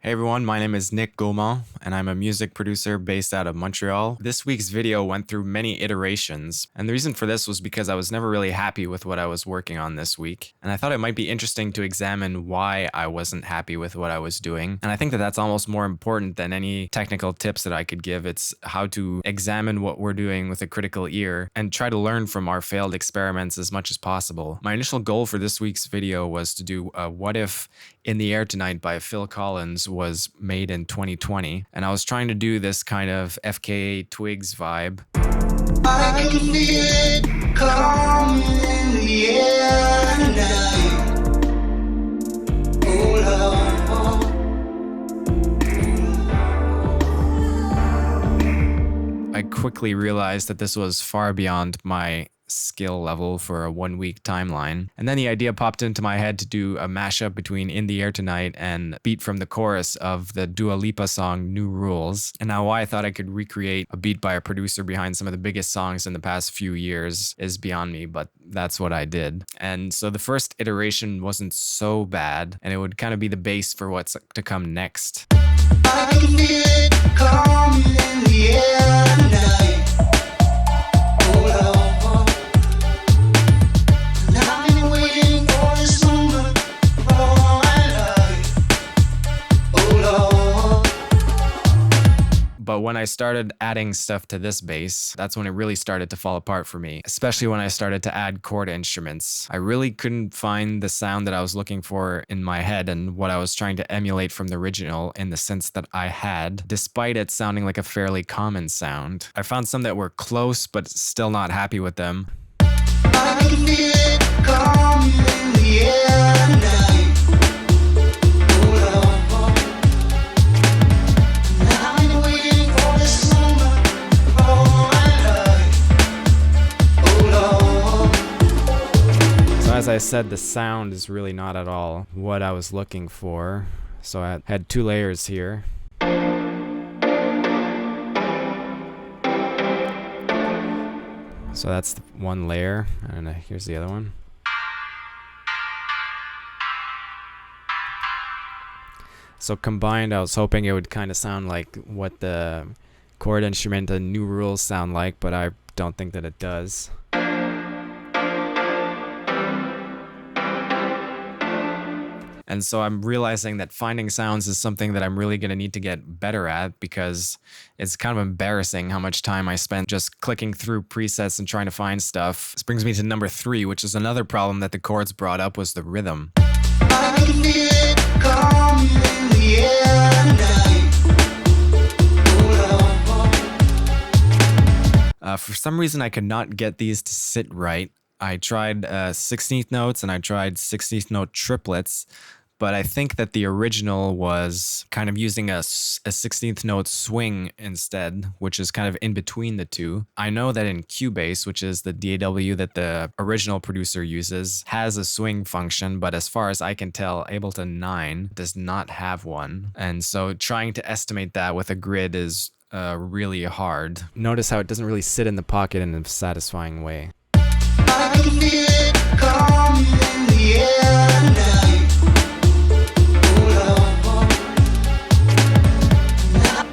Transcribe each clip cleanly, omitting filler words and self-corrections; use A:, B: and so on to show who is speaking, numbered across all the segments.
A: Hey everyone, my name is Nick Gaumont, and I'm a music producer based out of Montreal. This week's video went through many iterations, and the reason for this was because I was never really happy with what I was working on this week, and I thought it might be interesting to examine why I wasn't happy with what I was doing, and I think that that's almost more important than any technical tips that I could give. It's how to examine what we're doing with a critical ear and try to learn from our failed experiments as much as possible. My initial goal for this week's video was to do a What If In the Air Tonight by Phil Collins was made in 2020, and I was trying to do this kind of FKA Twigs vibe. I can feel it coming in the air tonight. Oh, Lord. I quickly realized that this was far beyond my skill level for a 1 week timeline. And then the idea popped into my head to do a mashup between In the Air Tonight and beat from the chorus of the Dua Lipa song New Rules. And now why I thought I could recreate a beat by a producer behind some of the biggest songs in the past few years is beyond me, but that's what I did. And so the first iteration wasn't so bad, and it would kind of be the base for what's to come next. I can feel it coming in the air tonight. But when I started adding stuff to this bass, that's when it really started to fall apart for me, especially when I started to add chord instruments. I really couldn't find the sound that I was looking for in my head and what I was trying to emulate from the original in the sense that I had, despite it sounding like a fairly common sound. I found some that were close, but still not happy with them. I can feel it coming in the air tonight. As I said, the sound is really not at all what I was looking for. So I had two layers here. So that's one layer, and here's the other one. So combined, I was hoping it would kind of sound like what the chord instrument and New Rules sound like, but I don't think that it does. And so I'm realizing that finding sounds is something that I'm really going to need to get better at, because it's kind of embarrassing how much time I spent just clicking through presets and trying to find stuff. This brings me to number 3, which is another problem that the chords brought up, was the rhythm. I can feel it coming in the air tonight. For some reason, I could not get these to sit right. I tried 16th notes and I tried 16th note triplets, but I think that the original was kind of using a 16th note swing instead, which is kind of in between the two. I know that in Cubase, which is the DAW that the original producer uses, has a swing function, but as far as I can tell, Ableton 9 does not have one. And so trying to estimate that with a grid is really hard. Notice how it doesn't really sit in the pocket in a satisfying way. I can feel it coming in the air tonight.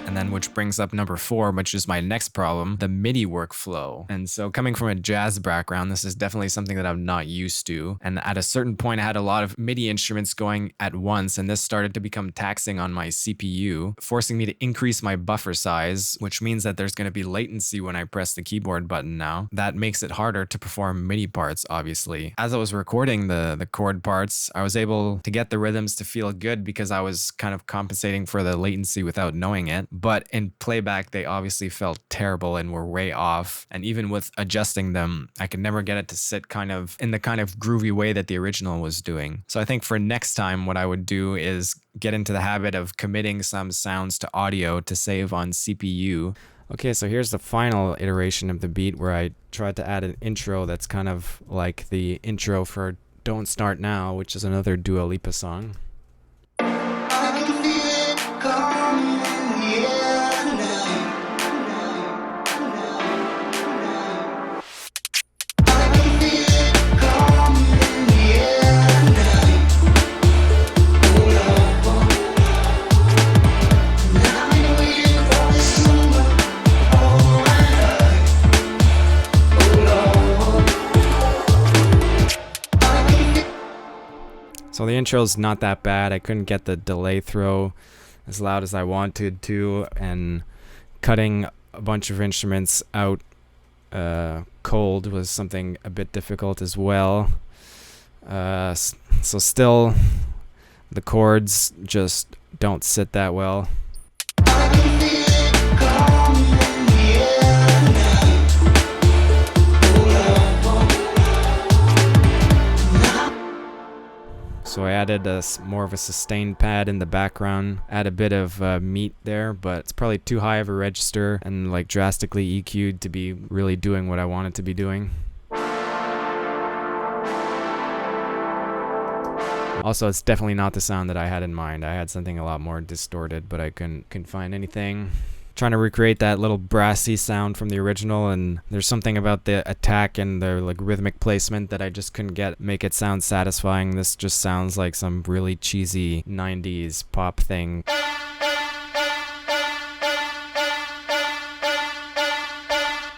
A: And then which brings up number 4, which is my next problem, the MIDI workflow. And so coming from a jazz background, this is definitely something that I'm not used to. And at a certain point, I had a lot of MIDI instruments going at once, and this started to become taxing on my CPU, forcing me to increase my buffer size, which means that there's going to be latency when I press the keyboard button now. That makes it harder to perform MIDI parts, obviously. As I was recording the chord parts, I was able to get the rhythms to feel good because I was kind of compensating for the latency without knowing it. But in playback, they obviously felt terrible and were way off. And even with adjusting them, I could never get it to sit kind of in the kind of groovy way that the original was doing. So I think for next time, what I would do is get into the habit of committing some sounds to audio to save on CPU. Okay, so here's the final iteration of the beat where I tried to add an intro that's kind of like the intro for Don't Start Now, which is another Dua Lipa song. I can feel it coming in the air tonight. I can feel it coming in the air tonight. intro's not that bad. I couldn't get the delay throw as loud as I wanted to, and cutting a bunch of instruments out cold was something a bit difficult as well. So still, the chords just don't sit that well. So I added more of a sustained pad in the background, add a bit of meat there, but it's probably too high of a register and like drastically EQ'd to be really doing what I want it to be doing. Also, it's definitely not the sound that I had in mind. I had something a lot more distorted, but I couldn't find anything. Trying to recreate that little brassy sound from the original, and there's something about the attack and the like rhythmic placement that I just couldn't make it sound satisfying. This just sounds like some really cheesy 90s pop thing.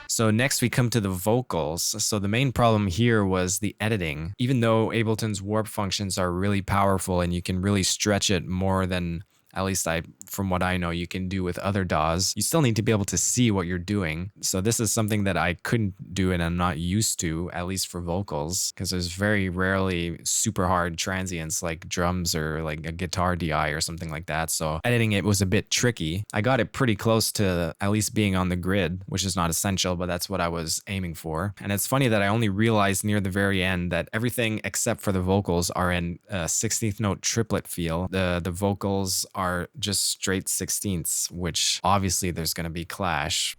A: So next we come to the vocals. So the main problem here was the editing. Even though Ableton's warp functions are really powerful and you can really stretch it more than, at least from what I know, you can do with other DAWs, you still need to be able to see what you're doing. So this is something that I couldn't do and I'm not used to, at least for vocals, because there's very rarely super hard transients like drums or like a guitar DI or something like that. So editing it was a bit tricky. I got it pretty close to at least being on the grid, which is not essential, but that's what I was aiming for. And it's funny that I only realized near the very end that everything except for the vocals are in a 16th note triplet feel. The vocals are just straight 16ths, which obviously there's going to be clash.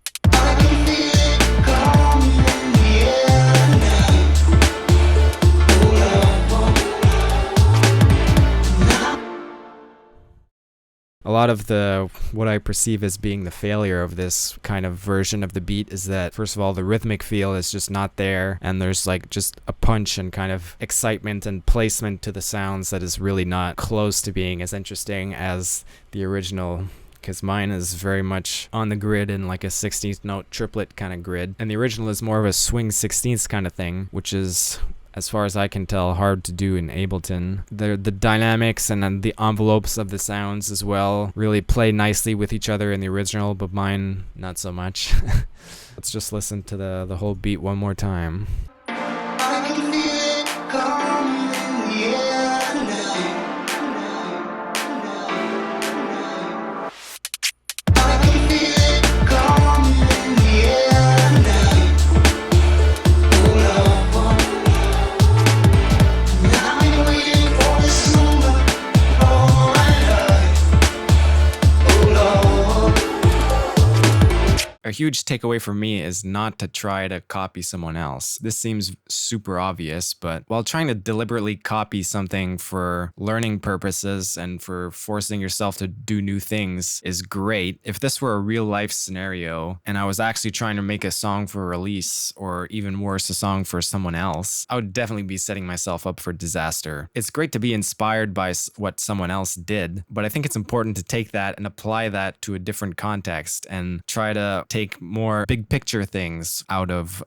A: A lot of what I perceive as being the failure of this kind of version of the beat is that, first of all, the rhythmic feel is just not there, and there's like just a punch and kind of excitement and placement to the sounds that is really not close to being as interesting as the original, because mine is very much on the grid in like a 16th note triplet kind of grid, and the original is more of a swing 16ths kind of thing, which is, as far as I can tell, hard to do in Ableton. The dynamics and then the envelopes of the sounds as well really play nicely with each other in the original, but mine not so much. Let's just listen to the whole beat one more time. I can feel it coming in the air now. I can feel it coming in the air now. A huge takeaway for me is not to try to copy someone else. This seems super obvious, but while trying to deliberately copy something for learning purposes and for forcing yourself to do new things is great, if this were a real life scenario and I was actually trying to make a song for release, or even worse, a song for someone else, I would definitely be setting myself up for disaster. It's great to be inspired by what someone else did, but I think it's important to take that and apply that to a different context and try to take more big picture things out of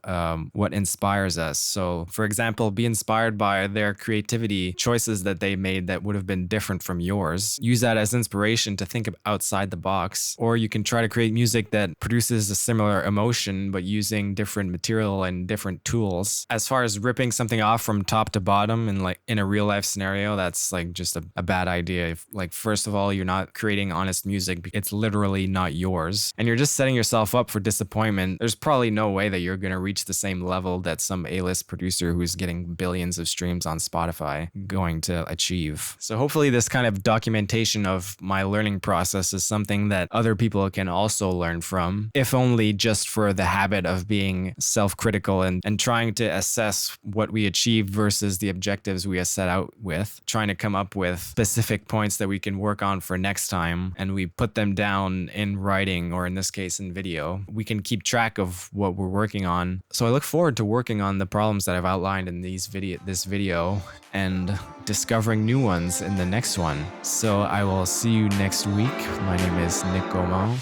A: what inspires us. So, for example, be inspired by their creativity, choices that they made that would have been different from yours. Use that as inspiration to think outside the box. Or you can try to create music that produces a similar emotion, but using different material and different tools. As far as ripping something off from top to bottom and like in a real life scenario, that's like just a bad idea. Like, first of all, you're not creating honest music. It's literally not yours. And you're just setting yourself up for disappointment. There's probably no way that you're going to reach the same level that some A-list producer who's getting billions of streams on Spotify going to achieve. So hopefully this kind of documentation of my learning process is something that other people can also learn from, if only just for the habit of being self-critical and trying to assess what we achieved versus the objectives we have set out with, trying to come up with specific points that we can work on for next time, and we put them down in writing, or in this case in video. We can keep track of what we're working on. So I look forward to working on the problems that I've outlined in this video and discovering new ones in the next one. So I will see you next week. My name is Nick Gomo.